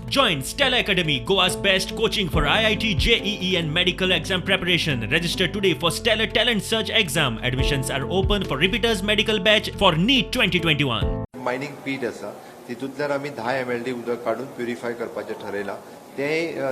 Join Stella Academy, Goa's best coaching for IIT, JEE and medical exam preparation. Register today for Stellar Talent Search exam. Admissions are open for repeaters medical batch for NEET 2021. Mining पीट आसा तितूंतल्यान आमी 10 mld उदक काढून purify करपाचें ठरयलां. ते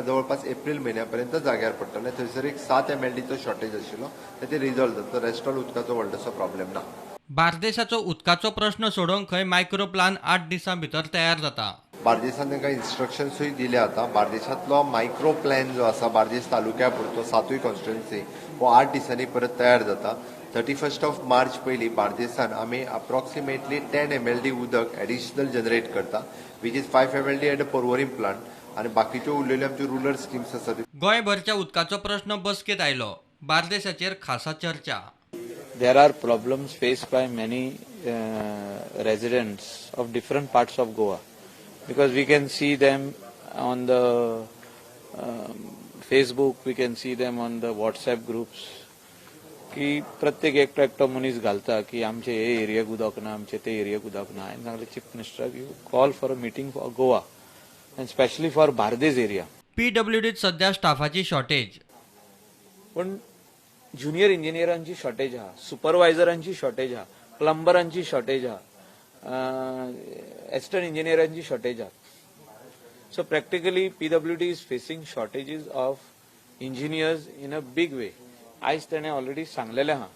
जवळपास April म्हयन्यापर्यंत जाग्यार पडटलें. थंयसर एक 7 mldचो शॉर्टेज आशिल्लो ते रिजॉल्व जाता. रेस्टॉल उदकाचो व्हडलोसो प्रॉब्लेम ना. बार्देशाचो उदकाचो प्रश्न सोडोवंक खंय मायक्रो प्लान 8 दिसां भितर तयार जाता. बार्देसान तांकां इन्स्ट्रक्शन्सूय दिले आतां. बार्देशांतलो मायक्रो प्लॅन जो आसा बार्देस तालुक्या पुरतो 7 कॉन्स्टिट्युएन्सी हो 8 दिसांनी परत तयार जाता. 31 मार्च पयलीं बार्देसान आमी अप्रॉक्सिमेटली 10 mld उदक एडिशनल जनरेट करता, which is 5 mld at a Porvorim plant आनी बाकीच्यो उरलेल्यो आमच्यो रुरल स्किम्स आसात. गोंयभरच्या उदकाचो प्रश्न बसकेत आयलो. बार्देशाचेर खासा चर्चा. There are problems faced by many residents of different parts of Goa, because we can see them on the Facebook, we can see them on the WhatsApp groups. की प्रत्येक एकटो मनीस घालता की आमचे हे एरियाक उदक ना, आमचे ते एरियाक उदक ना. हांवें सांगलें चीफ मिनिस्टराक you call for a meeting for Goa and specially for Bardez area. PWDत सध्या स्टाफाची शॉर्टेज. पण ज्युनियर इंजिनियरांची शॉर्टेज आहा, सुपरवायझरांची शॉर्टेज आहा, प्लंबरांची शॉर्टेज आहा, एस्टन इंजिनियरांची शॉर्टेज आहा. So practically PWD is facing shortages of engineers in a big way. आयज ताणें ऑलरेडी सांगलेलें आहा,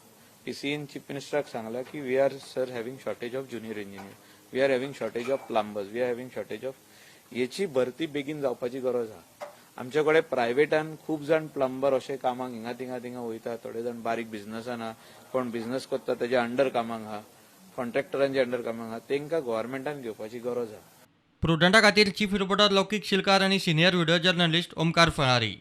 PCN चीफ मिनिस्टराक सांगलां की we are sir having shortage of junior engineer, we are having shortage of plumbers, we are having shortage of. हेची भरती बेगीन जावपाची गरज आहा. आमचे कडेन प्रायवेटान खूब जाण प्लंबर अशे कामाक हिंगा थिंगा वयता. थोडे जाण बारीक बिझनसान आहा, कोण बिझनस करता तेज्या अंडर कामाक आहा, कॉन्ट्रॅक्टरांच्या अंडर कामाक आहा. तांकां गव्हर्नमेंटान घेवपाची गरज आहा. प्रुडंटा खातीर चीफ रिपोर्टर लौकीक शिलकार आनी senior video journalist Omkar Phalari.